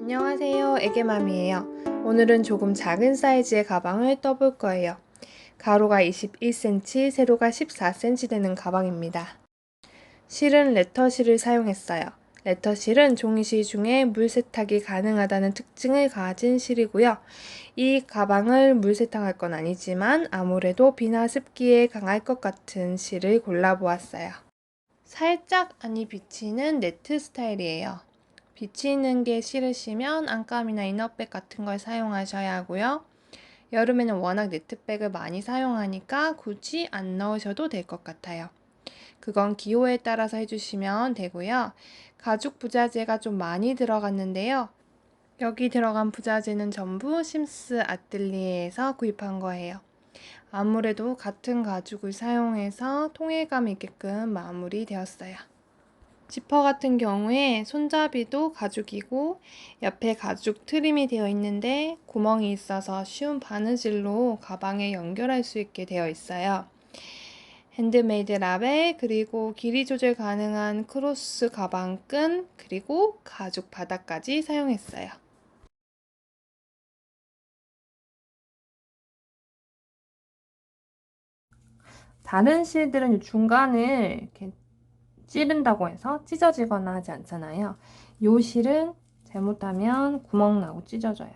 안녕하세요, 애기맘이에요. 오늘은 조금 작은 사이즈의 가방을 떠볼 거예요. 가로가 21cm, 세로가 14cm 되는 가방입니다. 실은 레터실을 사용했어요. 레터실은 종이실 중에 물세탁이 가능하다는 특징을 가진 실이고요. 이 가방을 물세탁할 건 아니지만 아무래도 비나 습기에 강할 것 같은 실을 골라보았어요. 살짝 안이 비치는 네트 스타일이에요. 비치는 게 싫으시면 안감이나 이너백 같은 걸 사용하셔야 하고요. 여름에는 워낙 네트백을 많이 사용하니까 굳이 안 넣으셔도 될 것 같아요. 그건 기호에 따라서 해주시면 되고요. 가죽 부자재가 좀 많이 들어갔는데요. 여기 들어간 부자재는 전부 심스 아뜰리에에서 구입한 거예요. 아무래도 같은 가죽을 사용해서 통일감 있게끔 마무리되었어요. 지퍼 같은 경우에 손잡이도 가죽이고 옆에 가죽 트림이 되어 있는데 구멍이 있어서 쉬운 바느질로 가방에 연결할 수 있게 되어 있어요. 핸드메이드 라벨, 그리고 길이 조절 가능한 크로스 가방끈, 그리고 가죽 바닥까지 사용했어요. 다른 실들은 중간을 이렇게 찌른다고 해서 찢어지거나 하지 않잖아요. 이 실은 잘못하면 구멍 나고 찢어져요.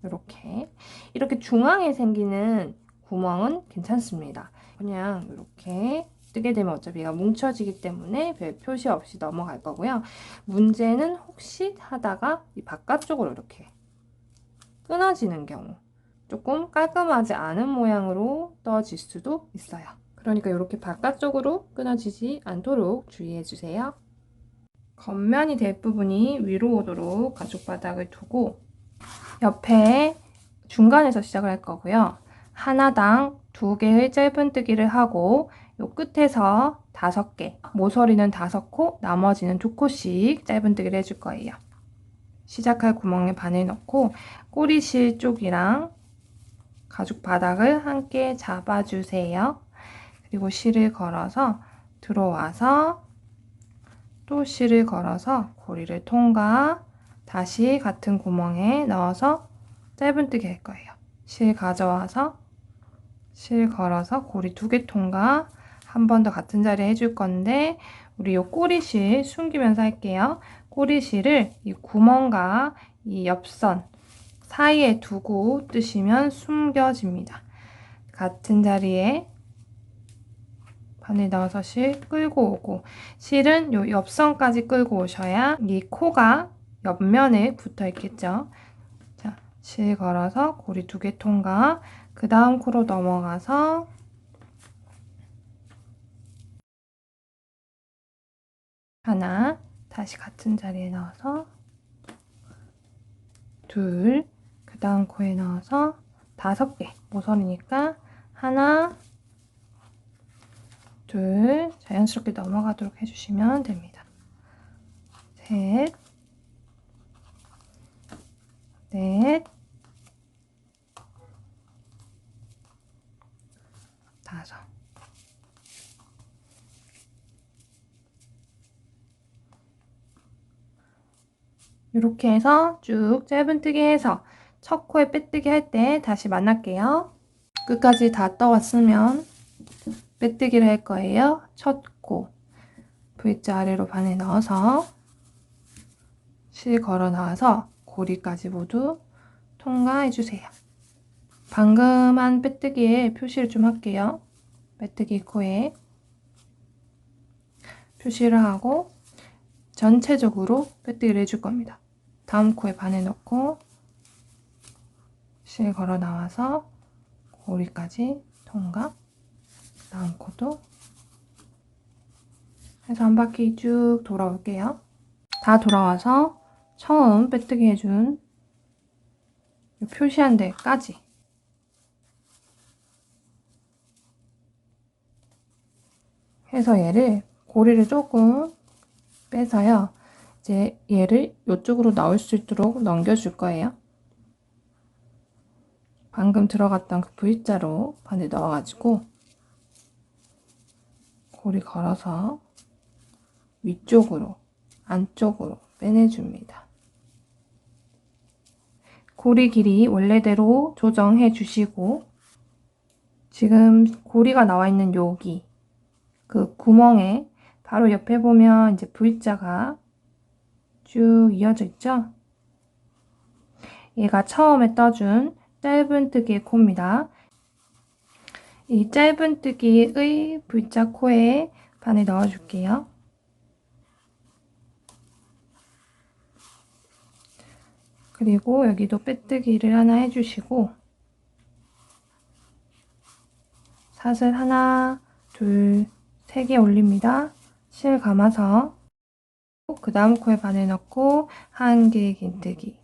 이렇게 중앙에 생기는 구멍은 괜찮습니다. 그냥 이렇게 뜨게 되면 어차피 얘가 뭉쳐지기 때문에 별 표시 없이 넘어갈 거고요. 문제는 혹시 하다가 이 바깥쪽으로 이렇게 끊어지는 경우, 조금 깔끔하지 않은 모양으로 떠질 수도 있어요. 그러니까 이렇게 바깥쪽으로 끊어지지 않도록 주의해 주세요. 겉면이 될 부분이 위로 오도록 가죽 바닥을 두고 옆에 중간에서 시작을 할 거고요. 하나당 2개의 짧은뜨기를 하고 요 끝에서 5개, 모서리는 5코, 나머지는 2코씩 짧은뜨기를 해줄 거예요. 시작할 구멍에 바늘 넣고 꼬리실 쪽이랑 가죽 바닥을 함께 잡아주세요. 그리고 실을 걸어서 들어와서 또 실을 걸어서 고리를 통과, 다시 같은 구멍에 넣어서 짧은뜨기 할 거예요. 실 가져와서 실 걸어서 고리 2개 통과, 한 번 더 같은 자리에 해줄 건데 우리 요 꼬리실 숨기면서 할게요. 꼬리실을 이 구멍과 이 옆선 사이에 두고 뜨시면 숨겨집니다. 같은 자리에 바늘 넣어서 실 끌고 오고, 실은 요 옆선까지 끌고 오셔야 이 코가 옆면에 붙어 있겠죠. 자, 실 걸어서 고리 2개 통과, 그 다음 코로 넘어가서 하나, 다시 같은 자리에 넣어서 둘, 그 다음 코에 넣어서 5개, 모서리니까 하나, 둘, 자연스럽게 넘어가도록 해주시면 됩니다. 셋, 넷, 5. 이렇게 해서 쭉 짧은뜨기 해서 첫 코에 빼뜨기 할 때 다시 만날게요. 끝까지 다 떠왔으면 빼뜨기를 할 거예요. 첫 코 V자 아래로 바늘 넣어서 실 걸어 나와서 고리까지 모두 통과해 주세요. 방금 한 빼뜨기에 표시를 좀 할게요. 빼뜨기 코에 표시를 하고 전체적으로 빼뜨기를 해줄 겁니다. 다음 코에 바늘 넣고 실 걸어 나와서 고리까지 통과, 다음 코도 해서 한 바퀴 쭉 돌아올게요. 다 돌아와서 처음 빼뜨기 해준 표시한 데까지 해서 얘를 고리를 조금 빼서요. 이제 얘를 이쪽으로 나올 수 있도록 넘겨줄 거예요. 방금 들어갔던 그 V자로 바늘 넣어가지고 고리 걸어서 위쪽으로, 안쪽으로 빼내줍니다. 고리 길이 원래대로 조정해 주시고, 지금 고리가 나와 있는 여기 그 구멍에 바로 옆에 보면 이제 V자가 쭉 이어져 있죠? 얘가 처음에 떠준 짧은뜨기의 코입니다. 이 짧은뜨기의 V자 코에 바늘 넣어줄게요. 그리고 여기도 빼뜨기를 하나 해주시고, 사슬 하나, 둘, 세 개 올립니다. 실 감아서 그 다음 코에 바늘 넣고 한 개 긴뜨기,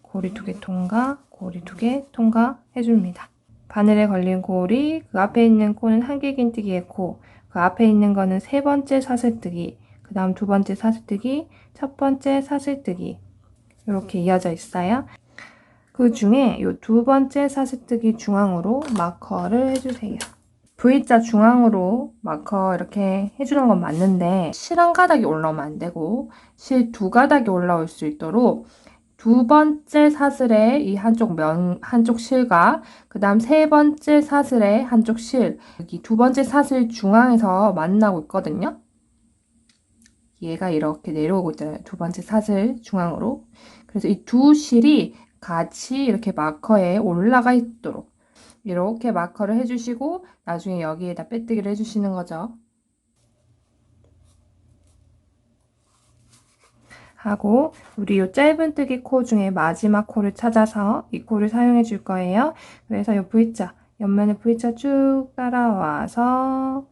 고리 2개 통과, 고리 2개 통과 해줍니다. 바늘에 걸린 고리, 그 앞에 있는 코는 한 개 긴뜨기의 코, 그 앞에 있는 거는 세 번째 사슬뜨기, 그 다음 두 번째 사슬뜨기, 첫 번째 사슬뜨기 이렇게 이어져 있어요. 그 중에 이 두 번째 사슬뜨기 중앙으로 마커를 해주세요. V자 중앙으로 마커 이렇게 해주는 건 맞는데 실 한 가닥이 올라오면 안 되고 실 두 가닥이 올라올 수 있도록 두 번째 사슬의 이 한쪽 실과 그 다음 세 번째 사슬의 한쪽 실, 여기 두 번째 사슬 중앙에서 만나고 있거든요. 얘가 이렇게 내려오고 있잖아요. 두 번째 사슬 중앙으로. 그래서 이 두 실이 같이 이렇게 마커에 올라가 있도록 이렇게 마커를 해주시고 나중에 여기에다 빼뜨기를 해주시는 거죠. 하고 우리 이 짧은뜨기 코 중에 마지막 코를 찾아서 이 코를 사용해 줄 거예요. 그래서 이 V자, 옆면에 V자 쭉 따라와서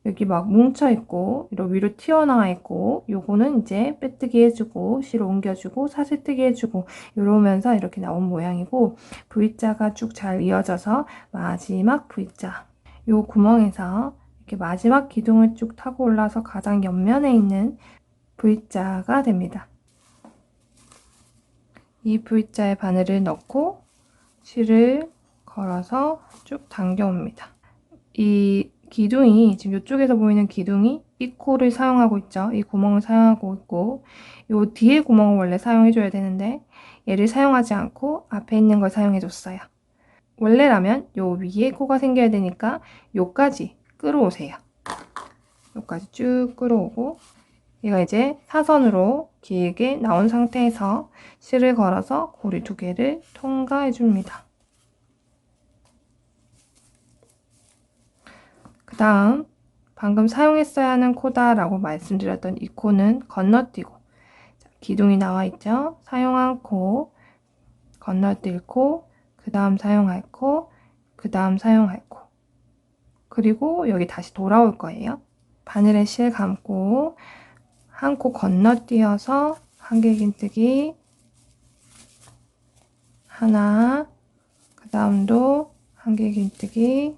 여기 막 뭉쳐 있고 이렇게 위로 튀어나와 있고 요거는 이제 빼뜨기 해주고 실 옮겨주고 사슬뜨기 해주고 이러면서 이렇게 나온 모양이고, V자가 쭉 잘 이어져서 마지막 V자 요 구멍에서 이렇게 마지막 기둥을 쭉 타고 올라서 가장 옆면에 있는 V자가 됩니다. 이 V자에 바늘을 넣고 실을 걸어서 쭉 당겨옵니다. 이 기둥이 지금 이쪽에서 보이는 기둥이 이 코를 사용하고 있죠. 이 구멍을 사용하고 있고 요 뒤에 구멍을 원래 사용해줘야 되는데 얘를 사용하지 않고 앞에 있는 걸 사용해줬어요. 원래라면 요 위에 코가 생겨야 되니까 요까지 끌어오세요. 요까지 쭉 끌어오고 얘가 이제 사선으로 길게 나온 상태에서 실을 걸어서 고리 2개를 통과해 줍니다. 그 다음 방금 사용했어야 하는 코다 라고 말씀드렸던 이 코는 건너뛰고, 기둥이 나와 있죠? 사용한 코, 건너뛸 코, 그 다음 사용할 코, 그 다음 사용할 코, 그리고 여기 다시 돌아올 거예요. 바늘에 실 감고 한 코 건너뛰어서 한 개 긴뜨기 하나, 그 다음도 한 개 긴뜨기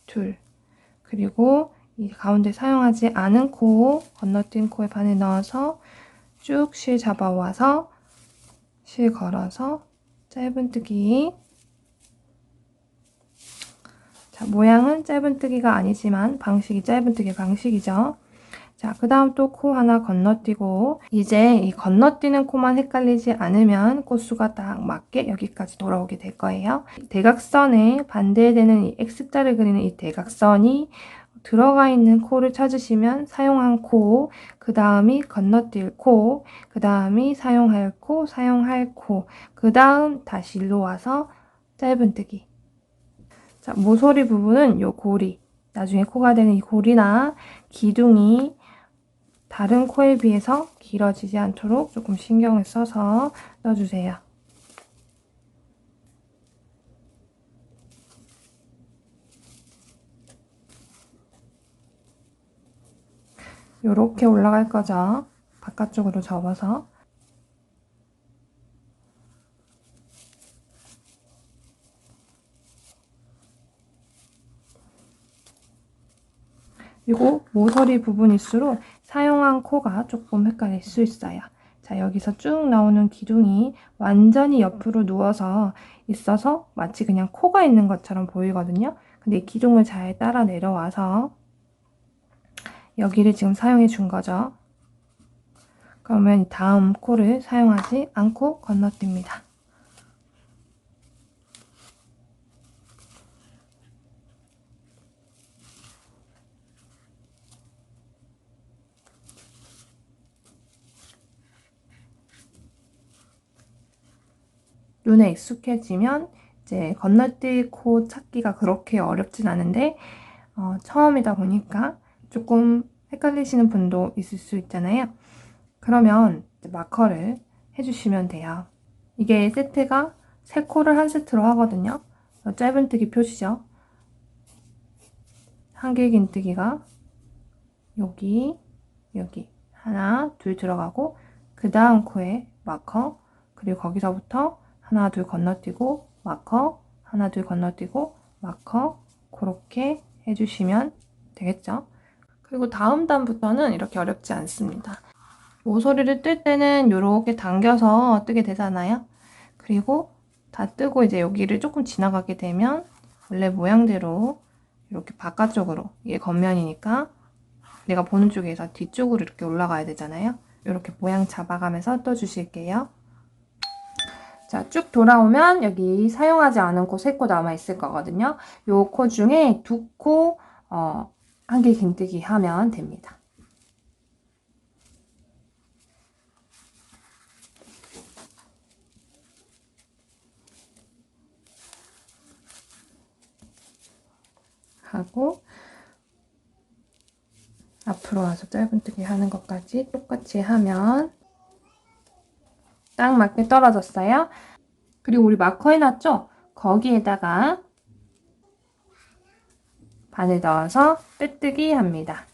둘, 그리고 이 가운데 사용하지 않은 코, 건너뛴 코에 바늘 넣어서 쭉 실 잡아와서 실 걸어서 짧은뜨기. 자, 모양은 짧은뜨기가 아니지만 방식이 짧은뜨기 방식이죠. 자, 그 다음 또 코 하나 건너뛰고, 이제 이 건너뛰는 코만 헷갈리지 않으면 코수가 딱 맞게 여기까지 돌아오게 될 거예요. 대각선에 반대되는 이 X자를 그리는 이 대각선이 들어가 있는 코를 찾으시면 사용한 코, 그 다음이 건너뛸 코, 그 다음이 사용할 코, 사용할 코, 그 다음 다시 일로 와서 짧은뜨기. 자, 모서리 부분은 요 고리, 나중에 코가 되는 이 고리나 기둥이 다른 코에 비해서 길어지지 않도록 조금 신경을 써서 넣어주세요. 요렇게 올라갈 거죠. 바깥쪽으로 접어서. 그리고 모서리 부분일수록 사용한 코가 조금 헷갈릴 수 있어요. 자, 여기서 쭉 나오는 기둥이 완전히 옆으로 누워서 있어서 마치 그냥 코가 있는 것처럼 보이거든요. 근데 이 기둥을 잘 따라 내려와서 여기를 지금 사용해 준 거죠. 그러면 이 다음 코를 사용하지 않고 건너뜁니다. 눈에 익숙해지면 이제 건너뛸 코 찾기가 그렇게 어렵진 않은데 처음이다 보니까 조금 헷갈리시는 분도 있을 수 있잖아요. 그러면 이제 마커를 해주시면 돼요. 이게 세트가 3코를 한 세트로 하거든요. 짧은뜨기 표시죠. 한길 긴뜨기가 여기 하나, 둘 들어가고 그 다음 코에 마커, 그리고 거기서부터 하나, 둘 건너뛰고 마커, 하나, 둘 건너뛰고 마커, 그렇게 해주시면 되겠죠. 그리고 다음 단부터는 이렇게 어렵지 않습니다. 모서리를 뜰 때는 이렇게 당겨서 뜨게 되잖아요. 그리고 다 뜨고 이제 여기를 조금 지나가게 되면 원래 모양대로 이렇게 바깥쪽으로, 이게 겉면이니까 내가 보는 쪽에서 뒤쪽으로 이렇게 올라가야 되잖아요. 이렇게 모양 잡아가면서 떠주실게요. 자, 쭉 돌아오면 여기 사용하지 않은 코 3코 남아있을 거거든요. 요 코 중에 2코 한길 긴뜨기 하면 됩니다. 하고 앞으로 와서 짧은뜨기 하는 것까지 똑같이 하면 딱 맞게 떨어졌어요. 그리고 우리 마커 해놨죠? 거기에다가 바늘 넣어서 빼뜨기 합니다.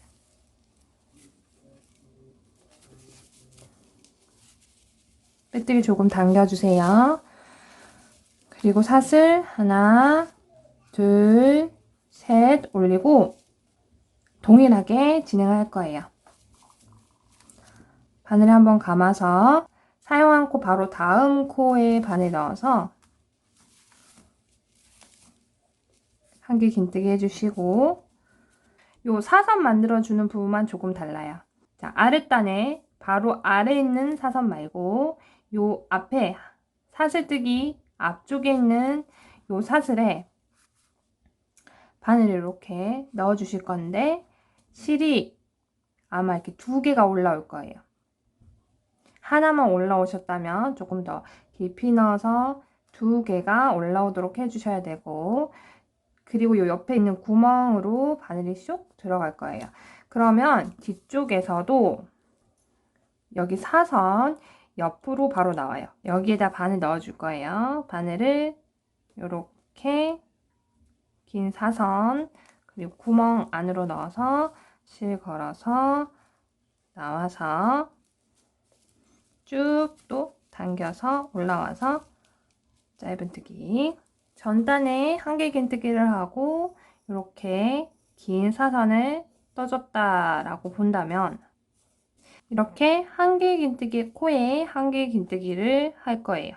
빼뜨기 조금 당겨주세요. 그리고 사슬 하나, 둘, 셋 올리고 동일하게 진행할 거예요. 바늘을 한번 감아서 사용한 코 바로 다음 코에 바늘 넣어서 한길 긴뜨기 해주시고 요 사선 만들어주는 부분만 조금 달라요. 자, 아랫단에 바로 아래에 있는 사선 말고 요 앞에 사슬뜨기 앞쪽에 있는 요 사슬에 바늘을 이렇게 넣어주실 건데 실이 아마 이렇게 2개가 올라올 거예요. 하나만 올라오셨다면 조금 더 깊이 넣어서 2개가 올라오도록 해주셔야 되고 그리고 요 옆에 있는 구멍으로 바늘이 쏙 들어갈 거예요. 그러면 뒤쪽에서도 여기 사선 옆으로 바로 나와요. 여기에다 바늘 넣어줄 거예요. 바늘을 이렇게 긴 사선 그리고 구멍 안으로 넣어서 실 걸어서 나와서 쭉 또 당겨서 올라와서 짧은뜨기 전단에 한길 긴뜨기를 하고 이렇게 긴 사선을 떠줬다라고 본다면 이렇게 한길 긴뜨기 코에 한길 긴뜨기를 할 거예요.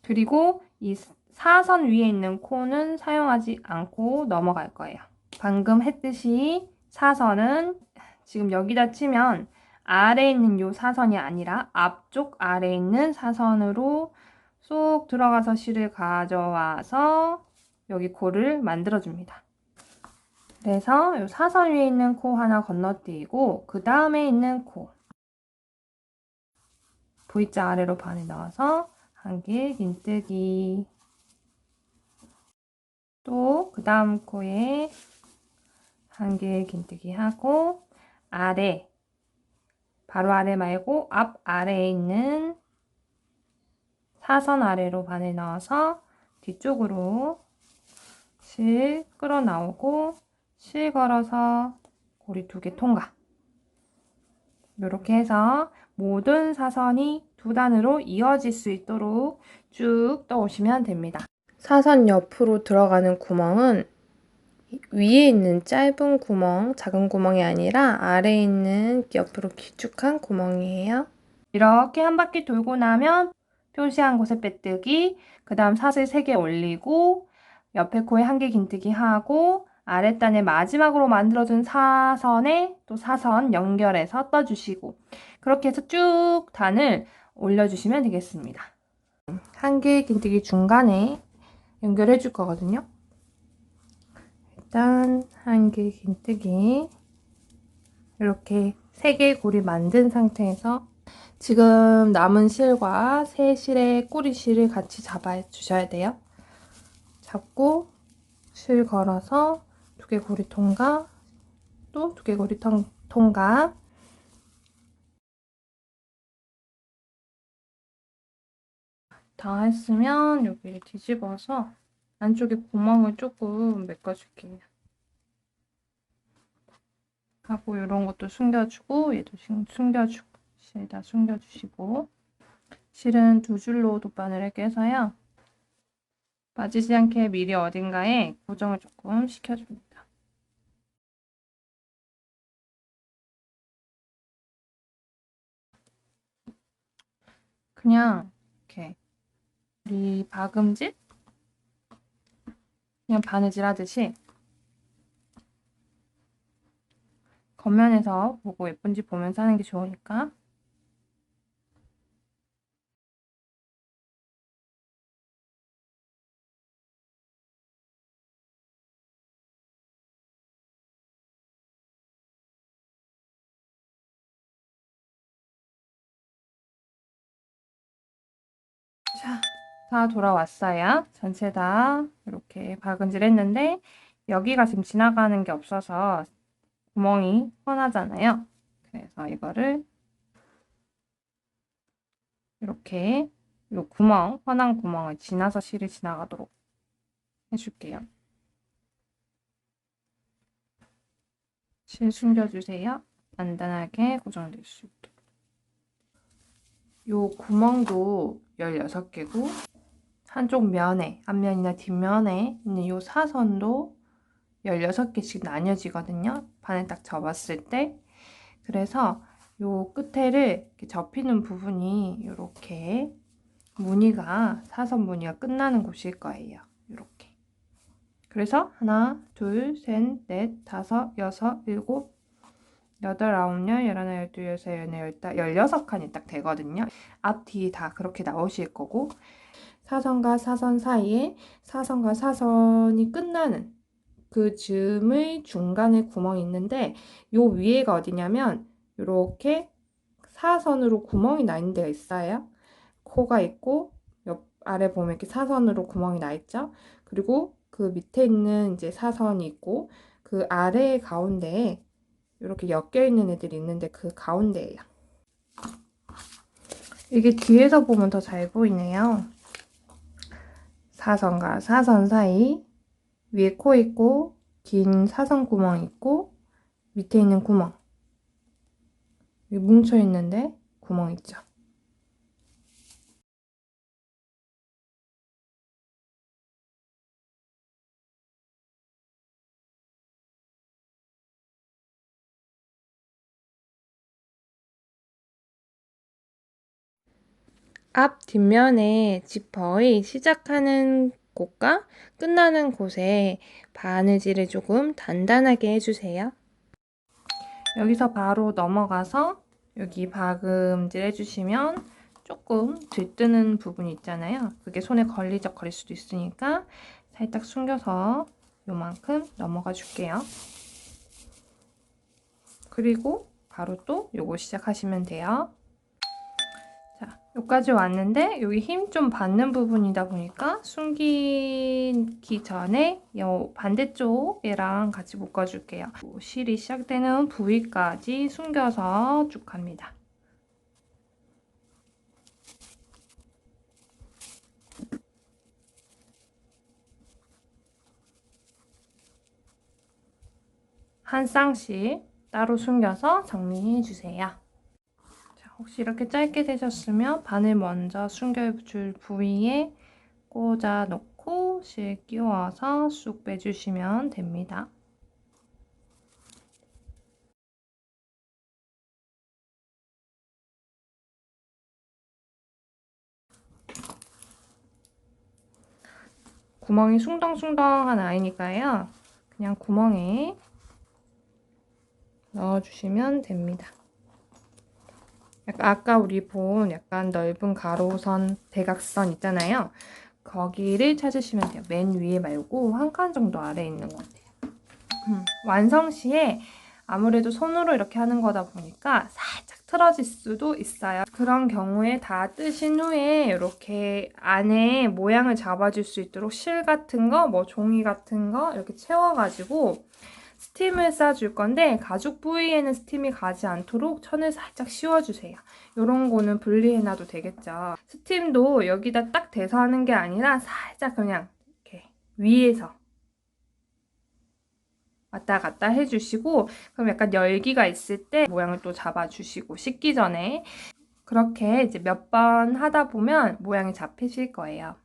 그리고 이 사선 위에 있는 코는 사용하지 않고 넘어갈 거예요. 방금 했듯이 사선은 지금 여기다 치면 아래에 있는 요 사선이 아니라 앞쪽 아래에 있는 사선으로 쏙 들어가서 실을 가져와서 여기 코를 만들어줍니다. 그래서 요 사선 위에 있는 코 하나 건너뛰고 그 다음에 있는 코 V자 아래로 바늘 넣어서 한길 긴뜨기 또 그 다음 코에 한길 긴뜨기 하고 아래 바로 아래 말고 앞 아래에 있는 사선 아래로 바늘 넣어서 뒤쪽으로 실 끌어 나오고 실 걸어서 고리 2개 통과. 이렇게 해서 모든 사선이 2단으로 이어질 수 있도록 쭉 떠오시면 됩니다. 사선 옆으로 들어가는 구멍은 위에 있는 짧은 구멍, 작은 구멍이 아니라 아래에 있는 옆으로 길쭉한 구멍이에요. 이렇게 한 바퀴 돌고 나면 표시한 곳에 빼뜨기, 그 다음 사슬 3개 올리고 옆에 코에 한길 긴뜨기 하고 아랫단에 마지막으로 만들어준 사선에 또 사선 연결해서 떠주시고 그렇게 해서 쭉 단을 올려주시면 되겠습니다. 한길 긴뜨기 중간에 연결해 줄 거거든요. 일단 한길 긴뜨기 이렇게 3개의 고리 만든 상태에서 지금 남은 실과 새 실의 꼬리 실을 같이 잡아 주셔야 돼요. 잡고 실 걸어서 2개 고리 통과, 또 2개 고리 통과. 다 했으면 여기를 뒤집어서 안쪽에 구멍을 조금 메꿔줄게요. 하고 이런 것도 숨겨주고 얘도 숨겨주고 실 다 숨겨주시고 실은 2줄로 돗바늘을 깨서요. 빠지지 않게 미리 어딘가에 고정을 조금 시켜줍니다. 그냥 이렇게 우리 박음질? 그냥 바느질 하듯이 겉면에서 보고 예쁜지 보면서 하는 게 좋으니까. 자, 다 돌아왔어요. 전체 다 이렇게 박음질 했는데 여기가 지금 지나가는 게 없어서 구멍이 뻔하잖아요. 그래서 이거를 이렇게 이 구멍, 뻔한 구멍을 지나서 실이 지나가도록 해줄게요. 실 숨겨주세요. 단단하게 고정될 수 있게. 요 구멍도 16개고 한쪽 면에, 앞면이나 뒷면에 있는 요 사선도 16개씩 나뉘어지거든요. 반을 딱 접었을 때. 그래서 요 끝에를 이렇게 접히는 부분이 이렇게 무늬가, 사선 무늬가 끝나는 곳일 거예요. 이렇게. 그래서 하나, 둘, 셋, 넷, 다섯, 여섯, 일곱, 여덟, 아홉, 열, 열하나, 열둘, 열셋, 열넷, 열다, 16칸이 딱 되거든요. 앞, 뒤 다 그렇게 나오실 거고 사선과 사선 사이에 사선과 사선이 끝나는 그 즈음의 중간에 구멍이 있는데 요 위에가 어디냐면 이렇게 사선으로 구멍이 나 있는 데가 있어요. 코가 있고 옆 아래 보면 이렇게 사선으로 구멍이 나 있죠. 그리고 그 밑에 있는 이제 사선이 있고 그 아래 가운데에 이렇게 엮여 있는 애들이 있는데 그 가운데예요. 이게 뒤에서 보면 더 잘 보이네요. 사선과 사선 사이 위에 코 있고 긴 사선 구멍 있고 밑에 있는 구멍 뭉쳐 있는데 구멍 있죠. 앞 뒷면에 지퍼의 시작하는 곳과 끝나는 곳에 바느질을 조금 단단하게 해주세요. 여기서 바로 넘어가서 여기 박음질 해주시면 조금 들뜨는 부분이 있잖아요. 그게 손에 걸릴 수도 있으니까 살짝 숨겨서 요만큼 넘어가 줄게요. 그리고 바로 또 요거 시작하시면 돼요. 자, 여기까지 왔는데 여기 힘 좀 받는 부분이다 보니까 숨기기 전에 요 반대쪽 얘랑 같이 묶어줄게요. 실이 시작되는 부위까지 숨겨서 쭉 갑니다. 한 쌍씩 따로 숨겨서 정리해주세요. 혹시 이렇게 짧게 되셨으면 바늘 먼저 숨겨줄 부위에 꽂아 놓고 실 끼워서 쑥 빼주시면 됩니다. 구멍이 숭덩숭덩한 아이니까요. 그냥 구멍에 넣어주시면 됩니다. 아까 우리 본 약간 넓은 가로선, 대각선 있잖아요. 거기를 찾으시면 돼요. 맨 위에 말고 한 칸 정도 아래에 있는 것 같아요. 완성 시에 아무래도 손으로 이렇게 하는 거다 보니까 살짝 틀어질 수도 있어요. 그런 경우에 다 뜨신 후에 이렇게 안에 모양을 잡아줄 수 있도록 실 같은 거, 뭐 종이 같은 거 이렇게 채워가지고 스팀을 쏴줄 건데 가죽 부위에는 스팀이 가지 않도록 천을 살짝 씌워주세요. 이런 거는 분리해놔도 되겠죠. 스팀도 여기다 딱 대서 하는 게 아니라 살짝 그냥 이렇게 위에서 왔다 갔다 해주시고, 그럼 약간 열기가 있을 때 모양을 또 잡아주시고, 씻기 전에 그렇게 이제 몇 번 하다 보면 모양이 잡히실 거예요.